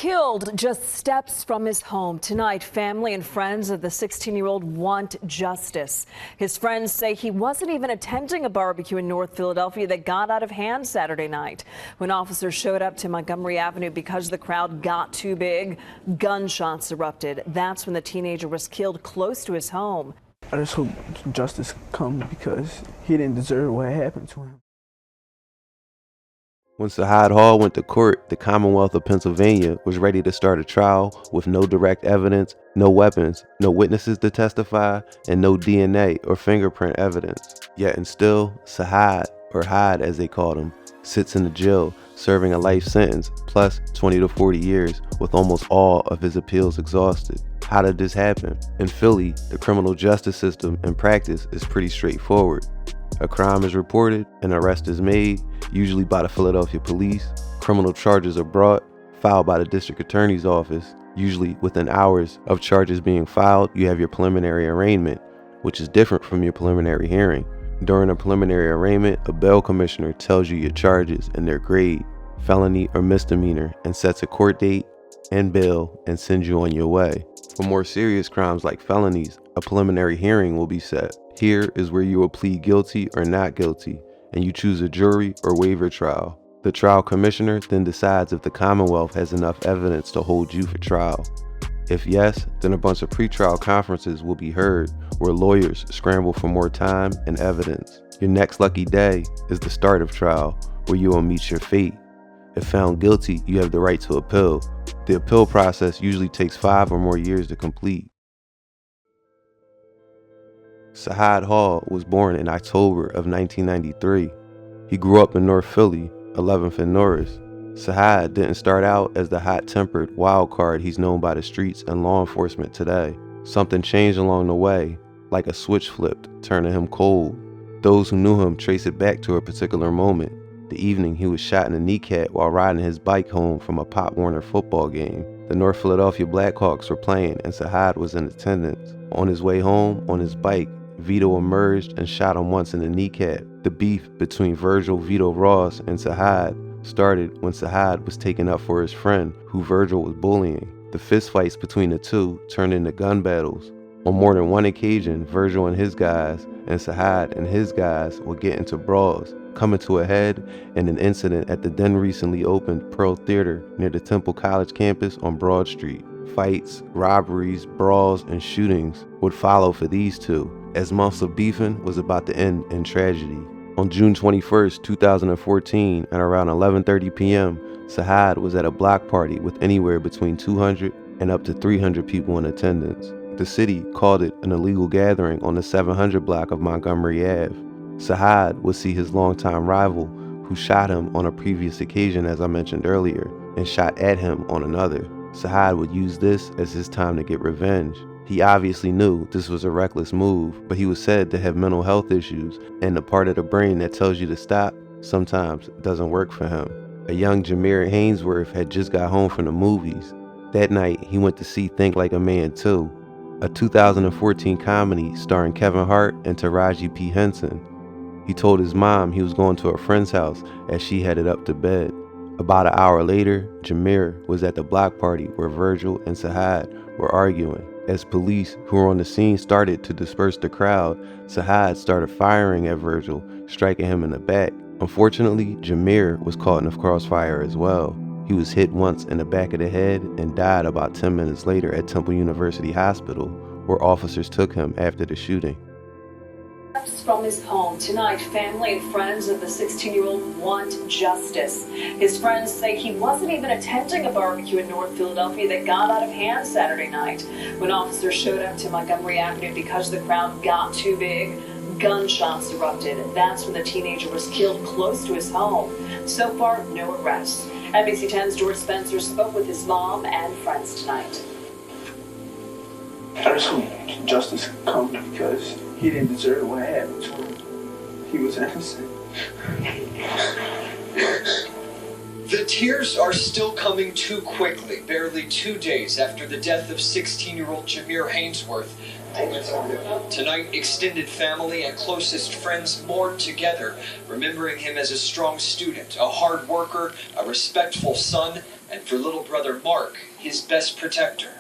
Killed just steps from his home. Tonight, family and friends of the 16-year-old want justice. His friends say he wasn't even attending a barbecue in North Philadelphia that got out of hand Saturday night. When officers showed up to Montgomery Avenue because the crowd got too big, gunshots erupted. That's when the teenager was killed close to his home. I just hope justice comes because he didn't deserve what happened to him. When Sajaad Hall went to court, the Commonwealth of Pennsylvania was ready to start a trial with no direct evidence, no weapons, no witnesses to testify, and no DNA or fingerprint evidence. Yet and still, Sajaad, or Hyde as they called him, sits in the jail serving a life sentence plus 20 to 40 years with almost all of his appeals exhausted. How did this happen? In Philly, the criminal justice system in practice is pretty straightforward. A crime is reported, an arrest is made, usually by the Philadelphia police. Criminal charges are brought, filed by the district attorney's office. Usually within hours of charges being filed, you have your preliminary arraignment, which is different from your preliminary hearing. During a preliminary arraignment, a bail commissioner tells you your charges and their grade, felony or misdemeanor, and sets a court date and bail and sends you on your way. For more serious crimes like felonies, a preliminary hearing will be set. Here is where you will plead guilty or not guilty, and you choose a jury or waiver trial. The trial commissioner then decides if the Commonwealth has enough evidence to hold you for trial. If yes, then a bunch of pretrial conferences will be heard where lawyers scramble for more time and evidence. Your next lucky day is the start of trial, where you will meet your fate. If found guilty, you have the right to appeal. The appeal process usually takes 5 or more years to complete. Sajaad Hall was born in October of 1993. He grew up in North Philly, 11th and Norris. Sajaad didn't start out as the hot-tempered wild card he's known by the streets and law enforcement today. Something changed along the way, like a switch flipped, turning him cold. Those who knew him trace it back to a particular moment, the evening he was shot in the kneecap while riding his bike home from a Pop Warner football game. The North Philadelphia Blackhawks were playing and Sajaad was in attendance. On his way home, on his bike, Veto emerged and shot him once in the kneecap. The beef between Virgil Veto Ross and Sajaad started when Sajaad was taken up for his friend, who Virgil was bullying. The fistfights between the two turned into gun battles. On more than one occasion, Virgil and his guys and Sajaad and his guys would get into brawls, coming to a head in an incident at the then recently opened Pearl Theater near the Temple College campus on Broad Street. Fights, robberies, brawls, and shootings would follow for these two, as months of beefing was about to end in tragedy. On June 21st, 2014, at around 11:30 p.m., Sajaad was at a block party with anywhere between 200 and up to 300 people in attendance. The city called it an illegal gathering on the 700 block of Montgomery Ave. Sajaad would see his longtime rival, who shot him on a previous occasion as I mentioned earlier, and shot at him on another. Sajaad would use this as his time to get revenge. He obviously knew this was a reckless move, but he was said to have mental health issues, and the part of the brain that tells you to stop sometimes doesn't work for him. A young Jameer Hainsworth had just got home from the movies. That night, he went to see Think Like a Man 2, a 2014 comedy starring Kevin Hart and Taraji P. Henson. He told his mom he was going to a friend's house as she headed up to bed. About an hour later, Jameer was at the block party where Virgil and Sajaad were arguing. As police who were on the scene started to disperse the crowd, Sajaad started firing at Virgil, striking him in the back. Unfortunately, Jameer was caught in the crossfire as well. He was hit once in the back of the head and died about 10 minutes later at Temple University Hospital, where officers took him after the shooting. From his home tonight, family and friends of the 16-year-old want justice. His friends say he wasn't even attending a barbecue in North Philadelphia that got out of hand Saturday night. When officers showed up to Montgomery Avenue because the crowd got too big, gunshots erupted. That's when the teenager was killed close to his home. So far, no arrests. NBC 10's George Spencer spoke with his mom and friends tonight. I just hope justice comes because he didn't deserve what happened to him. He was innocent. The tears are still coming too quickly. Barely 2 days after the death of 16-year-old Jameer Hainsworth, Tonight, extended family and closest friends mourn together, remembering him as a strong student, a hard worker, a respectful son, and for little brother Mark, his best protector.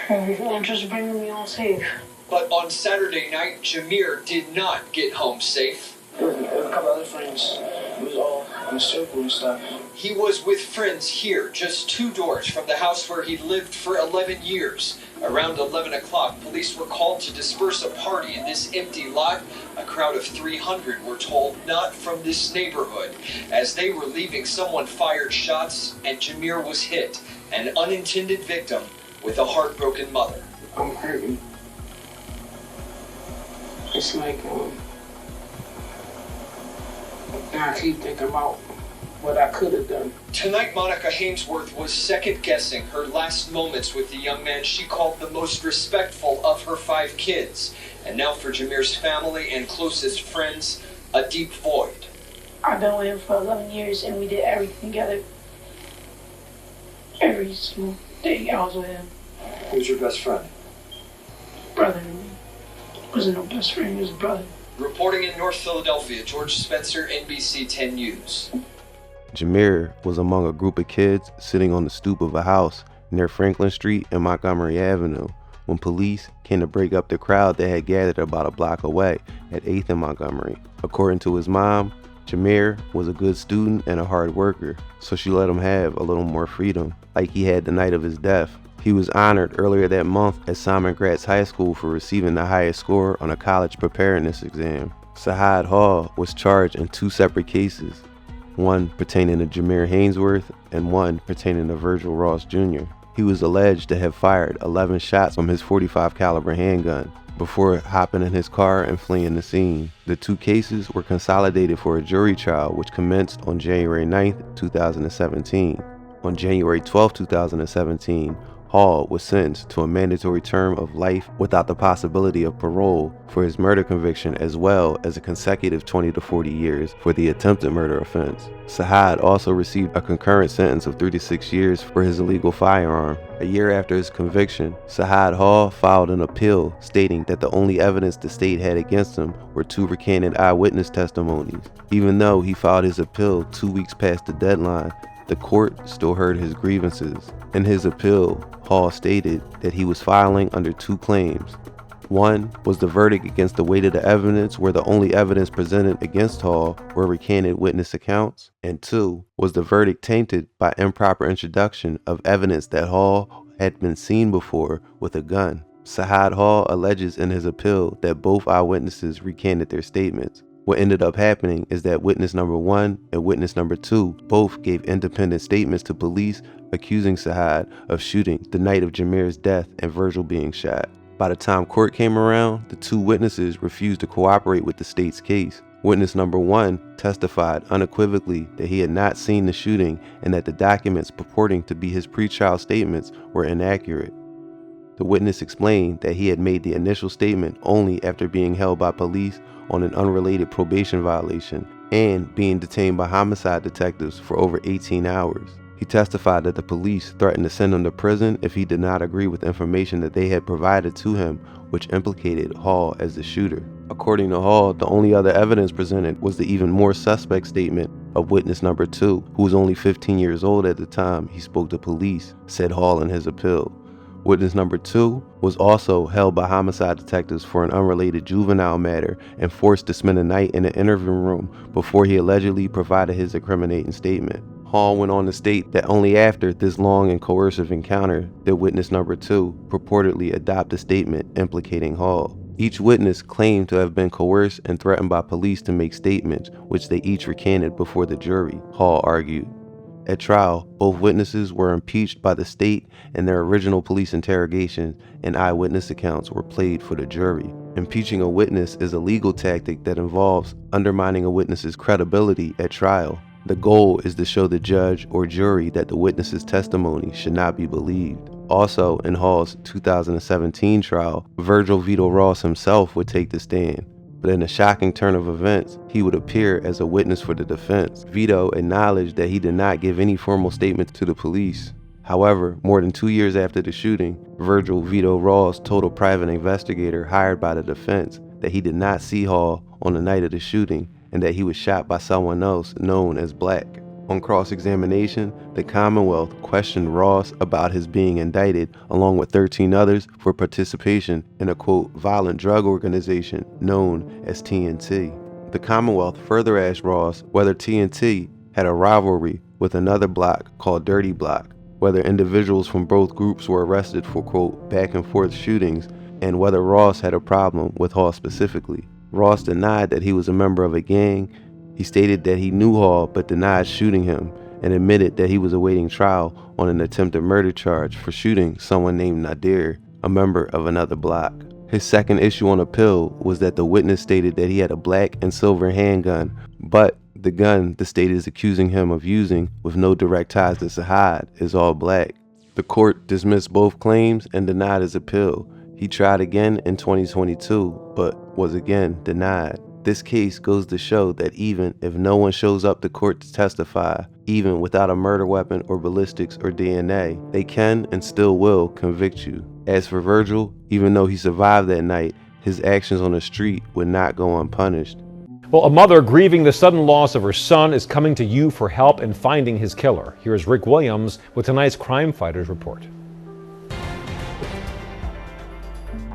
I'm just bringing me all safe. But on Saturday night, Jameer did not get home safe. There was a couple other friends. We was all in a circle and stuff. He was with friends here, just 2 doors from the house where he lived for 11 years. Around 11 o'clock, police were called to disperse a party in this empty lot. A crowd of 300 were told not from this neighborhood. As they were leaving, someone fired shots and Jameer was hit, an unintended victim with a heartbroken mother. I'm hurting. It's like, I keep thinking about what I could have done. Tonight, Monica Hainsworth was second-guessing her last moments with the young man she called the most respectful of her 5 kids. And now for Jameer's family and closest friends, a deep void. I've been with him for 11 years and we did everything together. Every single day I was with him. Who's your best friend? Brother to me. Wasn't no best friend, he was a brother. Reporting in North Philadelphia, George Spencer, NBC 10 News. Jameer was among a group of kids sitting on the stoop of a house near Franklin Street and Montgomery Avenue when police came to break up the crowd that had gathered about a block away at 8th and Montgomery. According to his mom, Jameer was a good student and a hard worker, so she let him have a little more freedom, like he had the night of his death. He was honored earlier that month at Simon Gratz High School for receiving the highest score on a college preparedness exam. Sajaad Hall was charged in 2 separate cases, one pertaining to Jameer Hainsworth and one pertaining to Virgil Ross Jr. He was alleged to have fired 11 shots from his .45 caliber handgun before hopping in his car and fleeing the scene. The 2 cases were consolidated for a jury trial which commenced on January 9th, 2017. On January 12, 2017, Hall was sentenced to a mandatory term of life without the possibility of parole for his murder conviction, as well as a consecutive 20 to 40 years for the attempted murder offense. Sajaad also received a concurrent sentence of 3 to 6 years for his illegal firearm. A year after his conviction, Sajaad Hall filed an appeal stating that the only evidence the state had against him were 2 recanted eyewitness testimonies. Even though he filed his appeal 2 weeks past the deadline, the court still heard his grievances. In his appeal, Hall stated that he was filing under 2 claims. One was the verdict against the weight of the evidence, where the only evidence presented against Hall were recanted witness accounts, and 2 was the verdict tainted by improper introduction of evidence that Hall had been seen before with a gun. Sajaad Hall alleges in his appeal that both eyewitnesses recanted their statements. What ended up happening is that witness number 1 and witness number 2 both gave independent statements to police accusing Sajaad of shooting the night of Jameer's death and Virgil being shot. By the time court came around, the 2 witnesses refused to cooperate with the state's case. Witness number 1 testified unequivocally that he had not seen the shooting and that the documents purporting to be his pretrial statements were inaccurate. The witness explained that he had made the initial statement only after being held by police on an unrelated probation violation and being detained by homicide detectives for over 18 hours. He testified that the police threatened to send him to prison if he did not agree with information that they had provided to him, which implicated Hall as the shooter. According to Hall, the only other evidence presented was the even more suspect statement of witness number 2, who was only 15 years old at the time he spoke to police, said Hall in his appeal. Witness number 2 was also held by homicide detectives for an unrelated juvenile matter and forced to spend a night in an interview room before he allegedly provided his incriminating statement. Hall went on to state that only after this long and coercive encounter did witness number 2 purportedly adopt a statement implicating Hall. Each witness claimed to have been coerced and threatened by police to make statements, which they each recanted before the jury, Hall argued. At trial, both witnesses were impeached by the state and their original police interrogations and eyewitness accounts were played for the jury. Impeaching a witness is a legal tactic that involves undermining a witness's credibility at trial. The goal is to show the judge or jury that the witness's testimony should not be believed. Also, in Hall's 2017 trial, Virgil Veto Ross himself would take the stand. But in a shocking turn of events, he would appear as a witness for the defense. Veto acknowledged that he did not give any formal statement to the police. However, more than 2 years after the shooting, Virgil Veto Ross told a private investigator hired by the defense that he did not see Hall on the night of the shooting and that he was shot by someone else known as Black. On cross-examination, the Commonwealth questioned Ross about his being indicted along with 13 others for participation in a, quote, violent drug organization known as TNT. The Commonwealth further asked Ross whether TNT had a rivalry with another block called Dirty Block, whether individuals from both groups were arrested for, quote, back-and-forth shootings, and whether Ross had a problem with Hall specifically. Ross denied that he was a member of a gang. He stated that he knew Hall but denied shooting him and admitted that he was awaiting trial on an attempted murder charge for shooting someone named Nadir, a member of another block. His second issue on appeal was that the witness stated that he had a black and silver handgun, but the gun the state is accusing him of using, with no direct ties to Sajaad, is all black. The court dismissed both claims and denied his appeal. He tried again in 2022, but was again denied. This case goes to show that even if no one shows up to court to testify, even without a murder weapon or ballistics or DNA, they can and still will convict you. As for Virgil, even though he survived that night, his actions on the street would not go unpunished. Well, a mother grieving the sudden loss of her son is coming to you for help in finding his killer. Here's Rick Williams with tonight's Crime Fighters Report.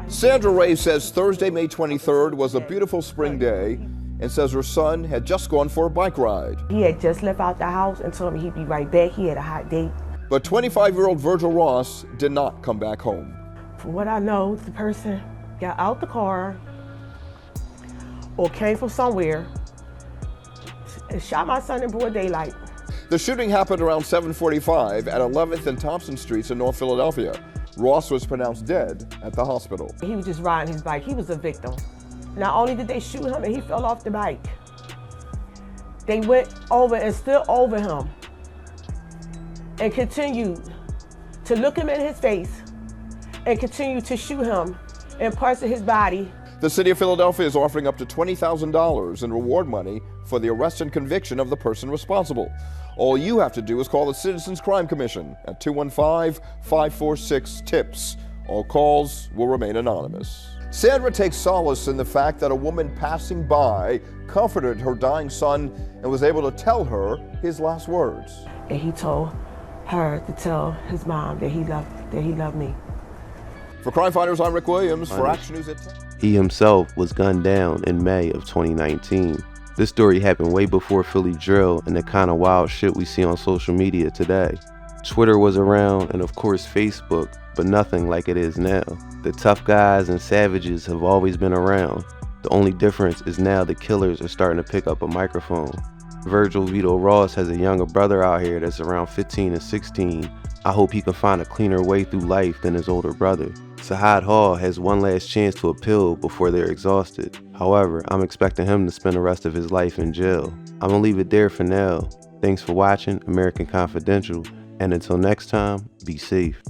Sandra Ray says Thursday, May 23rd was a beautiful spring day and says her son had just gone for a bike ride. He had just left out the house and told me he'd be right back. He had a hot date. But 25-year-old Virgil Ross did not come back home. From what I know, the person got out the car or came from somewhere and shot my son in broad daylight. The shooting happened around 7:45 at 11th and Thompson Streets in North Philadelphia. Ross was pronounced dead at the hospital. He was just riding his bike. He was a victim. Not only did they shoot him and he fell off the bike, they went over and stood over him and continued to look him in his face and continue to shoot him in parts of his body. The city of Philadelphia is offering up to $20,000 in reward money for the arrest and conviction of the person responsible. All you have to do is call the Citizens Crime Commission at 215-546-TIPS. All calls will remain anonymous. Sandra takes solace in the fact that a woman passing by comforted her dying son and was able to tell her his last words. And he told her to tell his mom that he loved me. For Crime Fighters, I'm Rick Williams. For Action News at 10. He himself was gunned down in May of 2019. This story happened way before Philly drill and the kind of wild shit we see on social media today. Twitter was around and of course Facebook, but nothing like it is now. The tough guys and savages have always been around. The only difference is now the killers are starting to pick up a microphone. Virgil Veto Ross has a younger brother out here that's around 15 and 16. I hope he can find a cleaner way through life than his older brother. Sajaad Hall has one last chance to appeal before they're exhausted. However, I'm expecting him to spend the rest of his life in jail. I'm gonna leave it there for now. Thanks for watching American Confidential, and until next time, be safe.